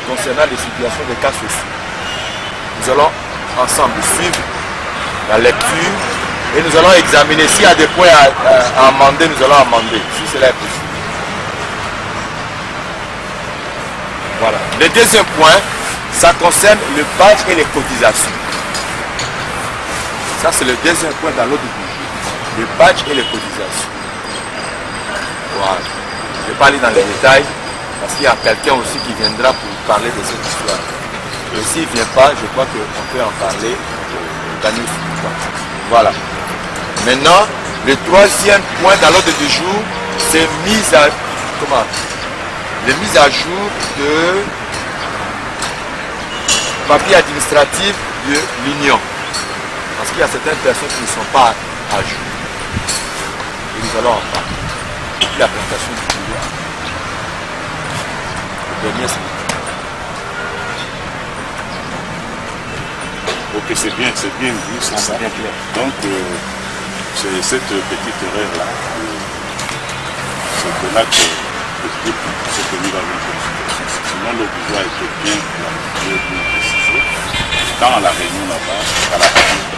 Concernant les situations de cas sociaux. Nous allons ensemble suivre la lecture et nous allons examiner s'il y a des points à amender, nous allons amender, si cela est possible. Voilà. Le deuxième point, ça concerne le badge et les cotisations. Ça, c'est le deuxième point dans l'ordre du jour. Le badge et les cotisations. Voilà. Je ne vais pas aller dans les détails. Parce qu'il y a quelqu'un aussi qui viendra pour parler de cette histoire. Et s'il ne vient pas, je crois qu'on peut en parler pour gagner du temps. Voilà. Maintenant, le troisième point dans l'ordre du jour, c'est mise à jour de papier administratif de l'Union. Parce qu'il y a certaines personnes qui ne sont pas à jour. Et nous allons en parler. Depuis la présentation du pouvoir. Ok, c'est bien vu, c'est ça. Donc, c'est cette petite erreur-là. C'est de là que ce que nous avons fait. Sinon, le pouvoir était bien précisé. Dans la réunion là-bas, à la réunion,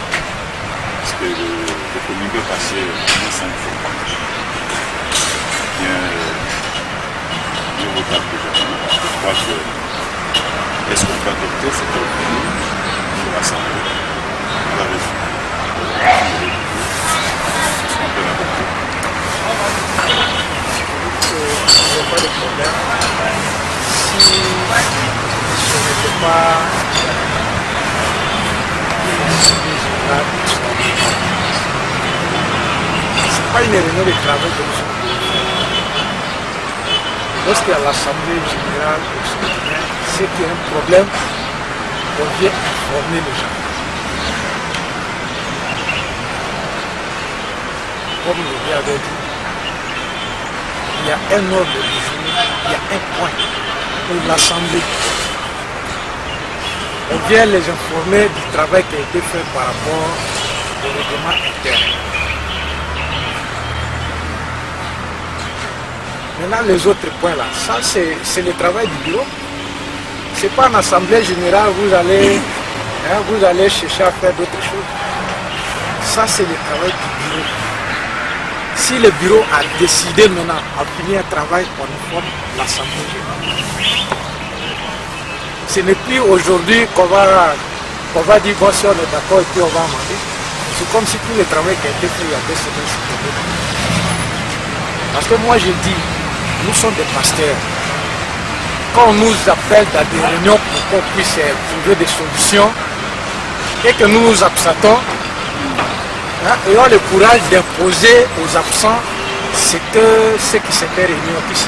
parce que le communiqué est passé 5 fois. Je crois que est-ce qu'on peut adopter cette opinion de l'Assemblée? Vous avez vu. Est-ce qu'on peut l'adopter? Il n'y a pas de problème. Si ce n'était pas c'est pas une réunion de travail que nous sommes. Lorsqu'il y a l'Assemblée générale, c'est qu'il y a un problème, on vient informer les gens. Comme je l'ai avait dit, il y a un ordre du jour, il y a un point pour l'Assemblée. On vient les informer du travail qui a été fait par rapport au règlement interne. Maintenant, les autres points là, ça c'est le travail du bureau. Ce n'est pas en assemblée générale vous allez chercher à faire d'autres choses. Ça c'est le travail du bureau. Si le bureau a décidé maintenant à finir un travail, on informe l'assemblée générale. Ce n'est plus aujourd'hui qu'on va dire bon, si on est d'accord et puis on va amender. C'est comme si tout le travail qui a été fait il y a 2 semaines c'était bon. Parce que moi je dis, nous sommes des pasteurs. Quand on nous appelle dans des réunions pour qu'on puisse trouver des solutions et que nous nous absentons, ayons le courage d'imposer aux absents ce qui s'était réuni ici.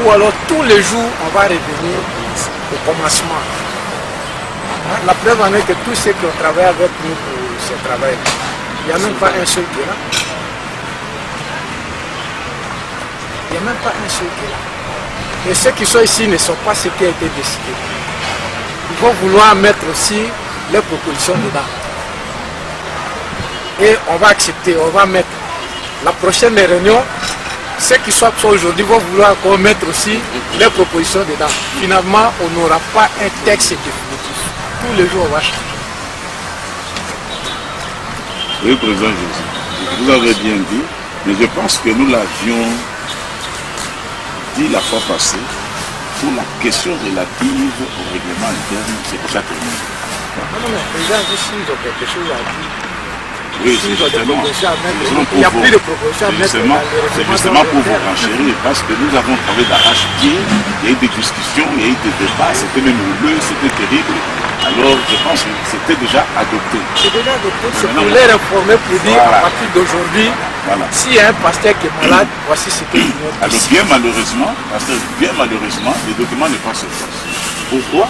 Ou alors tous les jours, on va revenir au commencement. La preuve en est que tous ceux qui ont travaillé avec nous pour ce travail, il n'y a même pas un seul qui est là. Il n'y a même pas un seul qui est là. Et ceux qui sont ici ne sont pas ce qui a été décidé. Ils vont vouloir mettre aussi les propositions dedans. Et on va accepter, on va mettre. La prochaine réunion, ceux qui sont absents aujourd'hui vont vouloir encore mettre aussi les propositions dedans. Finalement, on n'aura pas un texte définitif. Tous les jours, on va changer. Oui, Président José, vous avez bien dit, mais je pense que nous l'avions dit la fois passée, pour la question relative au règlement interne, c'est déjà terminé. Non, mais Président, ici, ils ont quelque chose à dire. Oui, c'est justement, il n'y a plus de propositions à mettre. C'est justement pour vous renchérir, parce que nous avons travaillé d'arrache-pied, il y a eu des discussions, il y a eu des débats, c'était même houleux, c'était terrible. Alors je pense que c'était déjà adopté. C'est déjà adopté, c'est pour les informer, pour dire à partir d'aujourd'hui, s'il y a un pasteur qui est malade, voici ce que nous avons. Alors bien malheureusement, les documents ne passent pas. Pourquoi?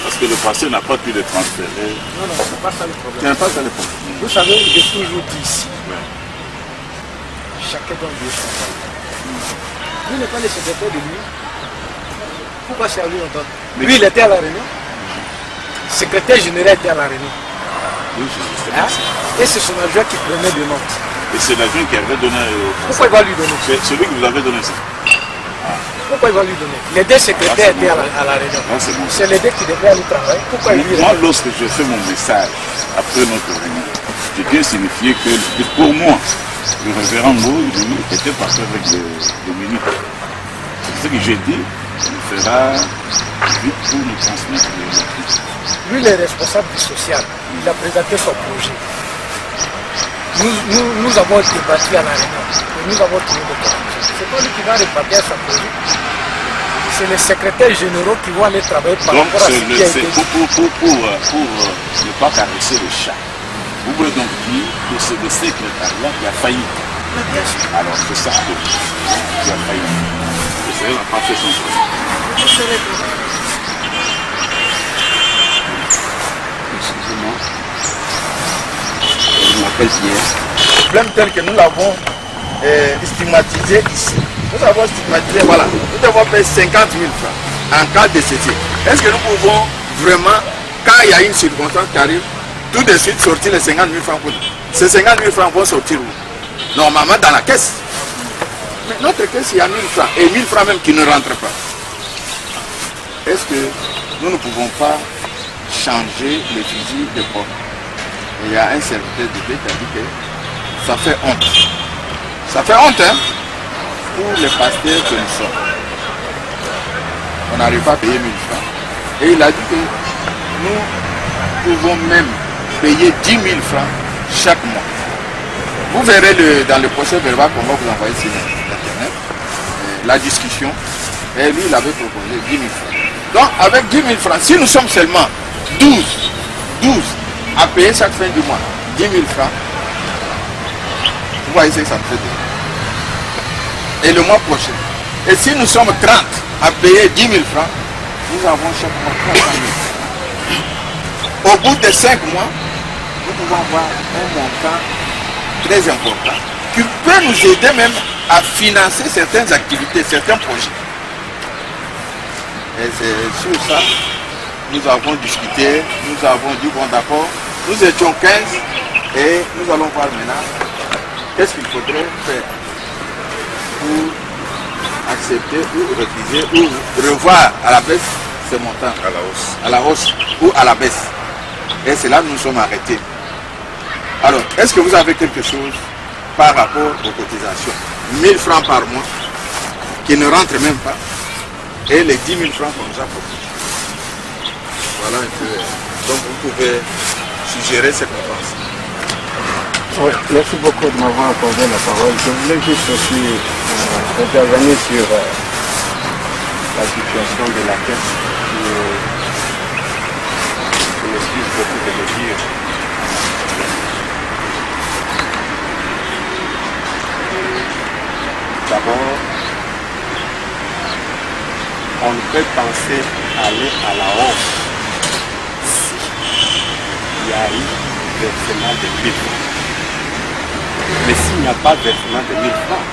Parce que le pasteur n'a pas pu les transférer. Non, non, c'est pas ça le problème. C'est pas ça le problème. Vous savez, j'ai toujours dit ici, chacun donne Dieu son rôle. Lui n'est pas le secrétaire de lui. Pourquoi c'est à lui on donne? Lui, il était à la réunion. Le secrétaire général était à la réunion. Oui, c'est Hein? Et c'est son adjoint qui prenait des notes. Et c'est l'adjoint qui avait donné. Pourquoi il va lui donner? C'est celui qui vous avait donné ça. Pourquoi il va lui donner? Les deux secrétaires étaient à la réunion. C'est bon. C'est les deux qui devaient aller travailler. Pourquoi il lui Moi, lorsque je fais mon message après notre réunion, j'ai bien signifié que pour moi, le révérend Ngo était parti avec des minutes. C'est ce que j'ai dit, il fera vite pour nous transmettre les notices. Lui, il est responsable du social. Il a présenté son projet. Nous avons débattu à la réunion. Et nous avons trouvé des conclusions. C'est pas lui qui va répartir son projet. C'est les secrétaires généraux qui vont aller travailler par donc, rapport à ce qui a été pour ne pas caresser le chat. Vous voulez donc dire que c'est le secrétariat qui a failli. Alors c'est ça qui a failli. Le secrétaire n'a pas fait son travail. Excusez-moi. Je m'appelle Pierre. Le problème tel que nous l'avons stigmatisé ici. Nous avons stigmatisé, voilà, nous devons payer 50 000 francs en cas de ceci. Est-ce que nous pouvons vraiment, quand il y a une circonstance qui arrive, tout de suite sortir les 50 000 francs pour nous? Ces 50 000 francs vont sortir où? Normalement dans la caisse. Mais notre caisse, il y a 1000 francs, et 1000 francs même qui ne rentrent pas. Est-ce que nous ne pouvons pas changer les fusils de porte? Il y a un serviteur de paix qui a dit que ça fait honte. Ça fait honte, hein, pour les pasteurs que nous sommes. On n'arrive pas à payer 1000 francs. Et il a dit que nous pouvons même payer 10 000 francs chaque mois. Vous verrez dans le procès verbal qu'on va vous envoyer sur Internet, la discussion. Et lui, il avait proposé 10 000 francs. Donc, avec 10 000 francs, si nous sommes seulement 12 à payer chaque fin du mois, 10 000 francs, vous voyez ce que ça me fait dire. Et le mois prochain. Et si nous sommes 30 à payer 10 000 francs, nous avons chaque mois 300 000. Au bout de 5 mois, nous pouvons avoir un montant très important qui peut nous aider même à financer certaines activités, certains projets. Et c'est sur ça, nous avons discuté, nous avons dit bon d'accord, nous étions 15 et nous allons voir maintenant qu'est-ce qu'il faudrait faire pour accepter ou refuser ou revoir à la baisse ces montants. À la hausse. À la hausse ou à la baisse. Et c'est là que nous sommes arrêtés. Alors, est-ce que vous avez quelque chose par rapport aux cotisations? 1000 francs par mois qui ne rentrent même pas et les 10 000 francs qu'on nous a proposés. Voilà un peu. Donc vous pouvez suggérer ce qu'on pense. Oui, merci beaucoup de m'avoir accordé la parole. Je voulais juste aussi intervenir sur la situation de la caisse. Je m'excuse beaucoup de le dire. D'abord, on peut penser aller à la hausse si il y a eu versement de 1000 francs. Mais s'il n'y a pas de versement de 1000 francs,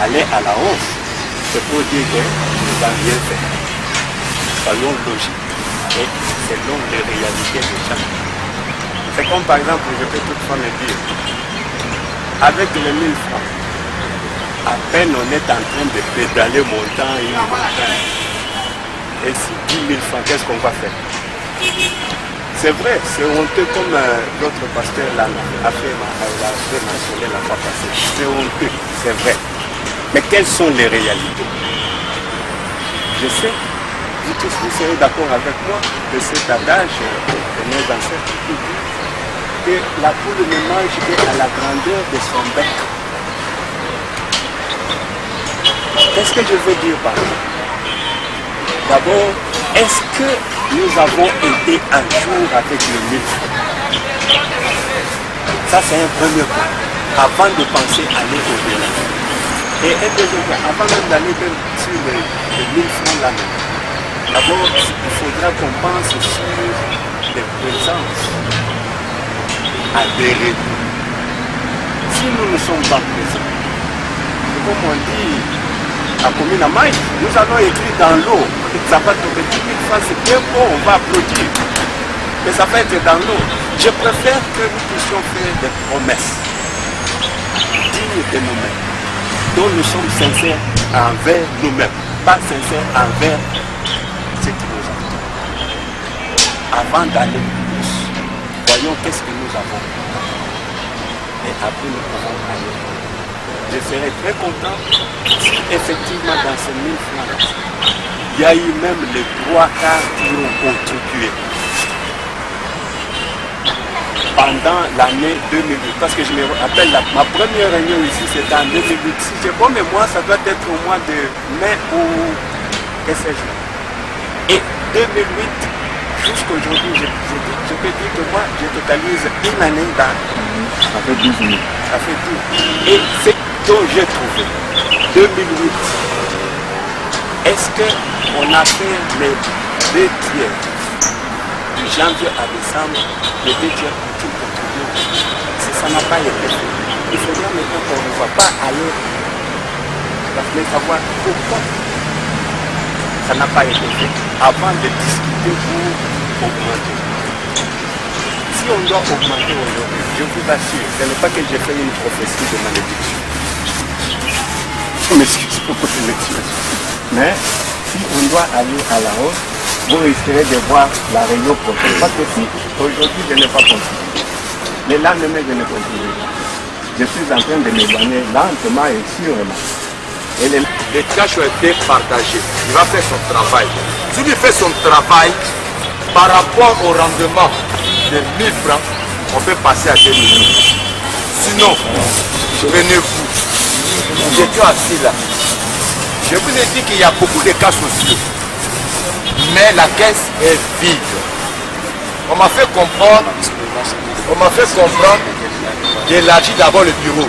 aller à la hausse, c'est pour dire que nous n'avons rien fait. Soyons logiques et selon les réalités de chacun. C'est comme par exemple, je peux toutefois le dire, avec les 1000 francs, à peine on est en train de pédaler montant et une montagne. Et si 10 000 francs, qu'est-ce qu'on va faire? C'est vrai, c'est honteux comme l'autre pasteur là a fait mentionner la fois passée. C'est honteux, c'est vrai. Mais quelles sont les réalités? Je sais, vous tous vous serez d'accord avec moi de cet adage de nos ancêtres qui dit que la poule ne mange qu'à la grandeur de son bec. Qu'est-ce que je veux dire par là? D'abord, est-ce que nous avons été un jour avec le 1000 francs? Ça, c'est un premier point. Avant de penser aller au-delà. Et un deuxième point, avant même d'aller sur les 1000 francs là-même, D'abord, il faudra qu'on pense sur les présences adhérées. Si nous ne sommes pas présents, comme on dit à commune à Maïs, nous allons écrire dans l'eau. Ça va tomber une fois, c'est bien beau, on va applaudir. Mais ça va être dans l'eau. Je préfère que nous puissions faire des promesses dignes de nous-mêmes, dont nous sommes sincères envers nous-mêmes, pas sincères envers ceux qui nous entendent. Avant d'aller plus, voyons qu'est-ce que nous avons. Et après nous pouvons aller. Je serais très content si effectivement dans ces 1000 francs, il y a eu même les 3 quarts qui ont contribué pendant l'année 2008. Parce que je me rappelle, ma première réunion ici, c'était en 2008. Si j'ai bonne mémoire, ça doit être au mois de mai ou que sais-je. Et 2008, jusqu'aujourd'hui, je peux dire que moi, je totalise une année dans. Ça fait 12 minutes. Ça fait 12. Et c'est dont j'ai trouvé 2008. Est-ce qu'on a fait les 2 tiers de janvier à décembre, les 2 tiers ont-ils contribué? Si ça n'a pas été fait, il faudra maintenant qu'on ne va pas aller savoir pourquoi ça n'a pas été fait avant de discuter pour augmenter. Si on doit augmenter aujourd'hui, je vous assure, ce n'est pas que j'ai fait une prophétie de malédiction. Je m'excuse pour l'expression. Mais si on doit aller à la hausse, vous risquerez de voir la réunion prochaine. Parce que si aujourd'hui je n'ai pas contribué, le lendemain je ne contribue pas, je suis en train de m'éloigner lentement et sûrement. Et les tâches ont été partagées. Il va faire son travail. S'il fait son travail, par rapport au rendement de 1000 francs, on peut passer à 2 minutes. Sinon, venez-vous. Nous étions assis là. Je vous ai dit qu'il y a beaucoup de cas sociaux. Mais la caisse est vide. On m'a fait comprendre d'élargir d'abord le bureau.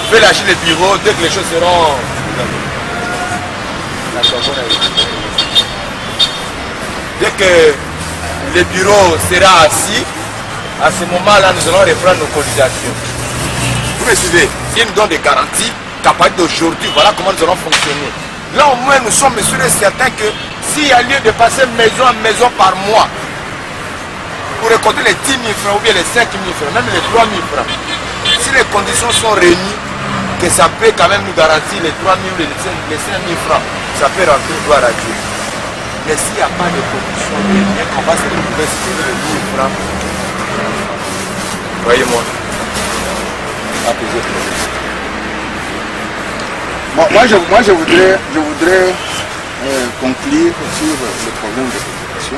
Je vais élargir le bureau dès que les choses seront... Dès que le bureau sera assis, à ce moment-là, nous allons reprendre nos cotisations. Vous me suivez? Il nous donne des garanties qu'à partir d'aujourd'hui, voilà comment nous allons fonctionner. Là au moins, nous sommes sûrs et certains que s'il y a lieu de passer maison à maison par mois, pour récolter les 10 000 francs ou bien les 5 000 francs, même les 3 000 francs, si les conditions sont réunies, que ça peut quand même nous garantir les 3 000 ou les 5 000 francs, ça peut rentrer, gloire à Dieu. Mais s'il n'y a pas de conditions, bien qu'on va se retrouver sur les 10 000 francs, voyez-moi, moi, je voudrais conclure sur le problème de population.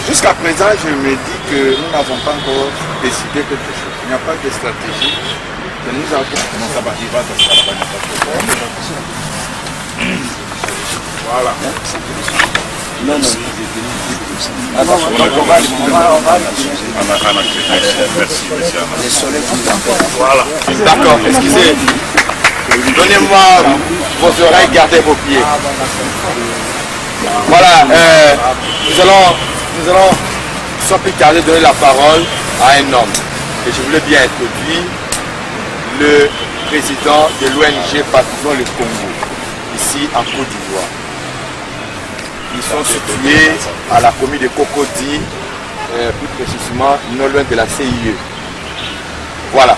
Jusqu'à présent, je me dis que nous n'avons pas encore décidé quelque chose. Il n'y a pas de stratégie que nous avons. Comment ça va? Il va dans ça, voilà. Non, non. Merci, monsieur. Voilà. D'accord, excusez. Donnez-moi vos oreilles, gardez vos pieds. Voilà, nous allons sans plus tarder donner la parole à un homme. Et je voulais bien introduire le président de l'ONG Partisans le Congo, ici en Côte d'Ivoire. Ils sont situés à la commune de Cocody, plus précisément non loin de la CIE. Voilà,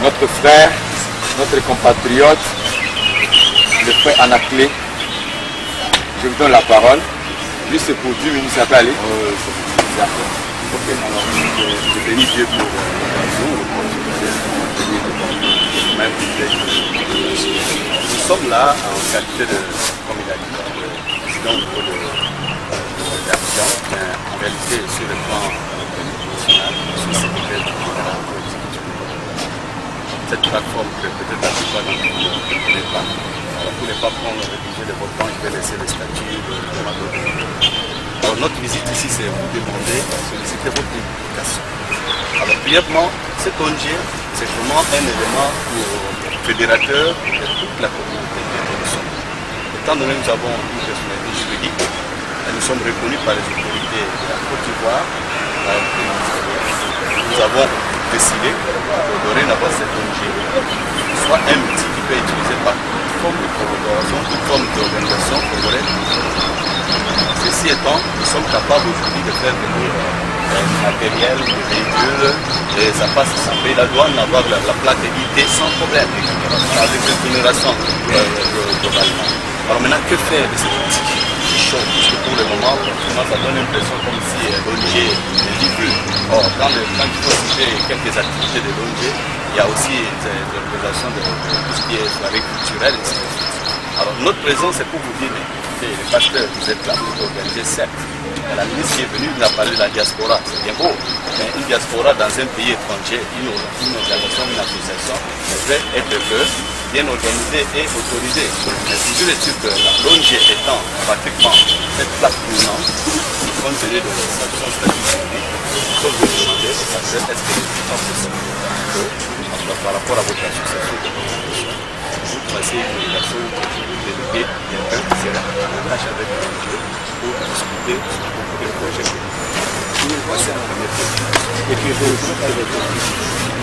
notre frère, notre compatriote, le frère Anaclé. Je vous donne la parole. Juste pour 10 minutes, ça peut aller. Je bénis Dieu pour nous sommes là en qualité de, comme il a dit, président au niveau de l'Abidjan, mais en réalité sur le plan national, sous-secrétaire général pour l'exécutif. Cette plateforme que peut-être la plupart d'entre vous ne connaissent pas. Alors, pour ne pas prendre rédiger de votre temps, je vais laisser les statuts de demande d'autonomie. Alors notre visite ici, c'est vous demander, solliciter votre implication. Alors brièvement, cette ONG, c'est vraiment un élément fédérateur de toute la communauté de étant donné que nous avons une personnalité juridique, nous sommes reconnus par les autorités de la Côte d'Ivoire, nous avons décidé que dorénavant cette ONG soit un outil qui peut être utilisé par toute forme de collaboration, toute forme d'organisation congolaise. Ceci étant, nous sommes capables aujourd'hui de faire venir du matériel, des véhicules, des appareils SAP, la douane, avoir la plaque ID sans problème, avec l'exonération globalement. Alors maintenant, que faire de ces outils? Parce que pour le moment, ça donne l'impression comme si l'ONG ne dit plus. Or, quand il faut citer quelques activités de l'ONG, il y a aussi des organisations de tout ce qui est soirée culturelle, etc. Alors, notre présence, c'est pour vous dire, écoutez, les pasteurs, vous êtes là pour organiser, certes. La ministre qui est venue nous a parlé de la diaspora, c'est bien beau, mais une diaspora dans un pays étranger, une organisation, une association, devrait être bien organisée et autorisée. Mais toujours est-il que l'ONG étant pratiquement cette plaque tournante, compte tenu de sa statut juridique, il faut vous demander au pasteur, est-ce que c'est pas possible que, par rapport à votre association de organisation, vous fassiez une obligation de déléguer quelqu'un qui serait en tâche avec l'ONG pour discuter sur beaucoup de projets. Voici la première chose. Et puis,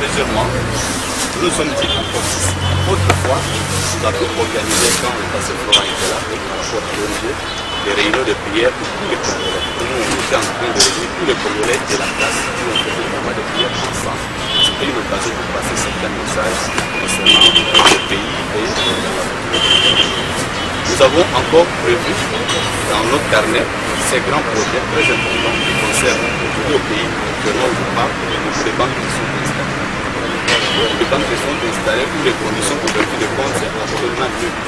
deuxièmement, nous nous sommes dit encore ici. Autrefois, nous avons organisé, quand le pasteur Florent était là, avec la rapport de l'ONG, des réunions de prière pour tous les Congolais. Nous, on était en train de réunir tous les Congolais de la classe qui ont fait vraiment des prières ensemble. C'était une occasion pour passer certains messages concernant le pays et nous avons encore prévu dans notre carnet ces grands projets très importants qui concernent le pays. Actuellement, je parle de beaucoup de banques qui sont installées. Les banques qui sont installées où les conditions d'ouverture de compte sont absolument nulles.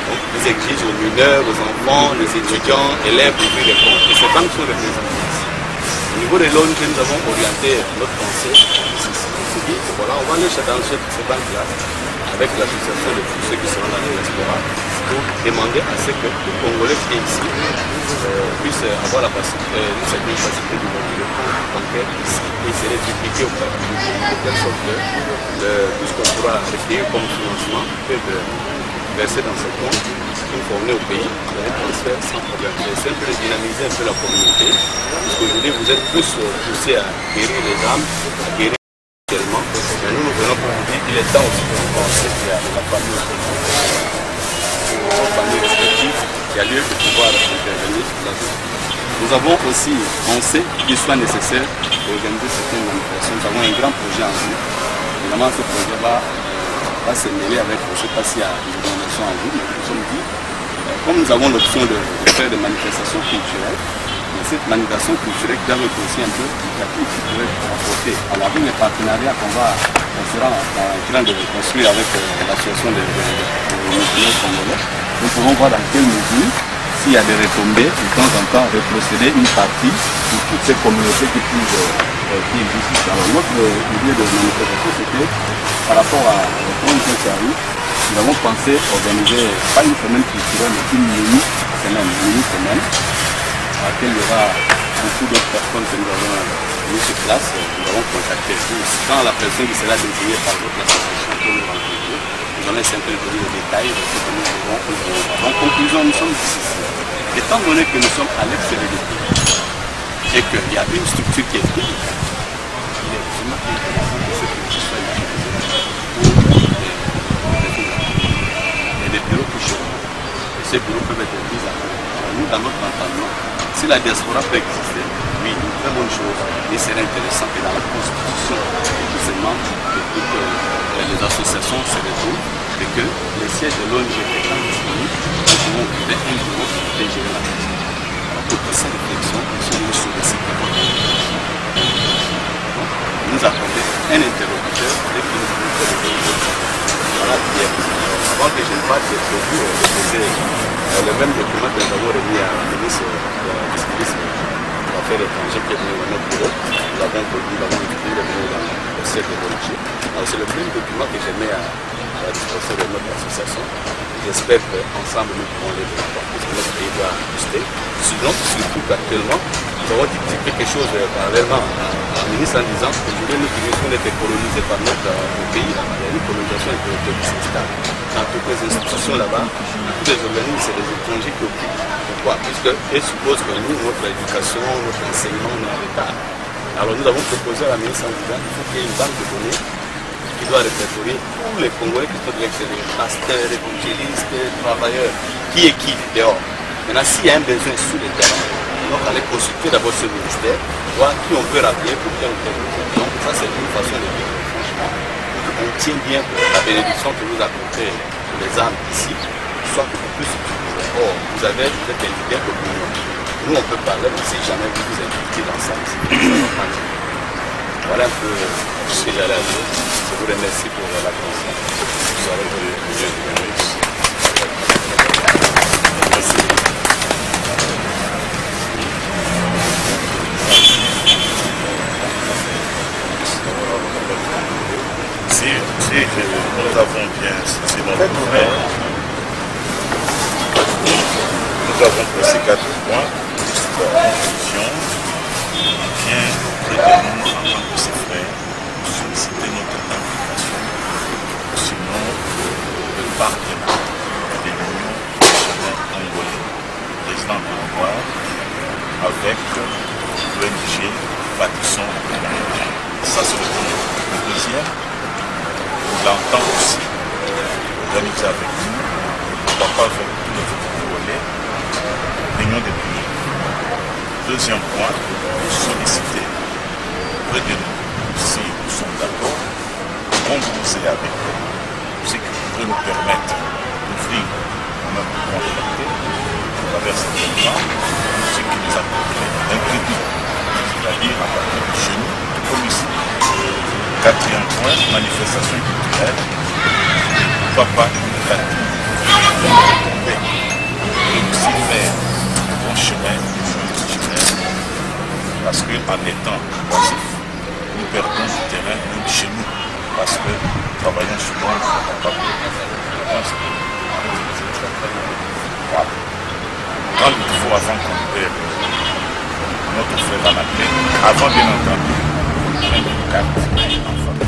Donc, ils exigent aux mineurs, aux enfants, les étudiants, élèves d'ouvrir les comptes. Et ces banques sont représentées ici. Au niveau de l'ONG, nous avons orienté notre conseil. On s'est dit, voilà, on va aller dans ces banques-là avec l'association de tous ceux qui seront dans la diaspora pour demander à ce que les Congolais qui sont ici puissent avoir la facilité, une certaine facilité d'ouverture de compte bancaire ici et serait dupliqué au parti du pays de telle sorte que tout ce qu'on pourra recueillir comme financement peut verser dans ce compte informé au pays, un transfert sans problème. C'est un peu de dynamiser un peu la communauté, parce qu'aujourd'hui vous êtes plus poussés à guérir les âmes, à guérir tellement, mais nous venons pour vous dire qu'il est temps aussi de nous penser qu'il y a la famille respective, il y a lieu de pouvoir intervenir là-dessus. Nous avons aussi pensé qu'il soit nécessaire d'organiser certaines manifestations. Nous avons un grand projet en vue. Évidemment, ce projet va se mêler avec, je ne sais pas s'il y a des organisations en vue, mais nous sommes dit, comme nous avons l'option de faire des manifestations culturelles, cette manifestation culturelle qui doit être aussi un peu éducative, qui pourrait apporter à la vie les partenariats qu'on sera en train de construire avec l'association des musulmans congolais. Nous pouvons voir dans quelle mesure, s'il y a des retombées, de temps en temps, retrocéder une partie pour toutes ces communautés qui existent. Alors notre idée de manifestation, c'était par rapport à l'automne qui arrive, nous avons pensé organiser, pas une semaine culturelle, mais une mini-semaine, à laquelle il y aura beaucoup d'autres personnes que nous avons mis sur place. Nous avons contacté tous. Quand la personne qui sera désignée par notre association que nous rencontrons, nous allons simplement donner les détails de ce que nous devons faire. En conclusion, nous sommes ici. Étant donné que nous sommes à l'extérieur du pays et qu'il y a une structure qui est publique, il est vraiment intéressant que ce petit soit utilisé pour des bureaux qui chôment. Et ces bureaux peuvent être mis à place. Nous, dans notre entendement, si la diaspora peut exister, oui, une très bonne chose, il serait intéressant que dans la constitution de tous ces membres, que toutes les associations se retrouvent et que les sièges de l'ONG étant disponibles, nous pouvons ouvrir un bureau de gérer la question. Alors, pour cette réflexion, nous sommes sur les sites. Nous attendons un interlocuteur et qui nous peut faire des choses. Voilà, bien. Avant que je ne parte, j'ai prévu de poser le même document que nous avons remis à la ministre des Affaires étrangères qui est venu dans notre bureau. Nous l'avons écrit, il est venu dans le siècle de l'ONG. Alors c'est le même document que je mets à la disposition de notre association. J'espère qu'ensemble nous pouvons les voir parce que notre pays doit ajuster. Sinon, surtout qu'actuellement, nous avons dit quelque chose parallèlement à ministre en disant qu'aujourd'hui nous finissons d'être colonisés par notre pays. Là. Il y a une colonisation intellectuelle qui s'installe. Dans toutes les institutions là-bas, tous les organismes, c'est les étrangers qui occupent. Pourquoi? Puisqu'ils supposent que nous, notre éducation, notre enseignement, on est en retard. Alors nous avons proposé à la ministre en disant qu'il faut qu'il y ait une banque de données qui doit répertorier tous les Congolais qui sont de l'extérieur, pasteurs, évangélistes, travailleurs, qui est qui dehors. Maintenant, s'il y a un besoin sur le terrain, donc aller consulter d'abord ce ministère, voir qui on peut rappeler pour tel ou tel besoin. Donc ça c'est une façon de dire, franchement, on tient bien que la bénédiction que vous apportez pour les âmes ici soit beaucoup plus utilisée. Or, vous êtes un leader de l'Union. Nous on peut parler, mais si jamais vous vous impliquez dans ça, voilà un peu ce que j'allais dire. Je vous remercie pour la conscience. Vous aurez merci. Si nous avons bien saisi notre frère, nous avons pour ces 4 points, la conclusion, bien près de nous en tant que ses frères, solliciter notre implication, sinon le partenaire de l'Union nationale congolaise, président de l'Ouest, avec l'ONG Bâtissons. Ça c'est le premier. Le deuxième, on l'entend aussi organiser avec nous, pourquoi pas avec tous les autres Congolais, réunion des pays. Deuxième point, solliciter près de nous, si nous sommes d'accord, composer avec eux, ce qui pourrait nous permettre d'ouvrir notre contracté à travers cet événement, ce qui nous apporterait un crédit, c'est-à-dire à partir de chez nous, comme ici. Quatrième point, manifestation culturelle, pourquoi pas une pratique et aussi faire un bon chemin, parce qu'en étant passif, nous perdons du terrain même chez nous, parce que nous travaillons souvent pas voilà. Quand il faut avant qu'on perde notre frère dans la paix, avant bien entendu, prendre une carte enfant.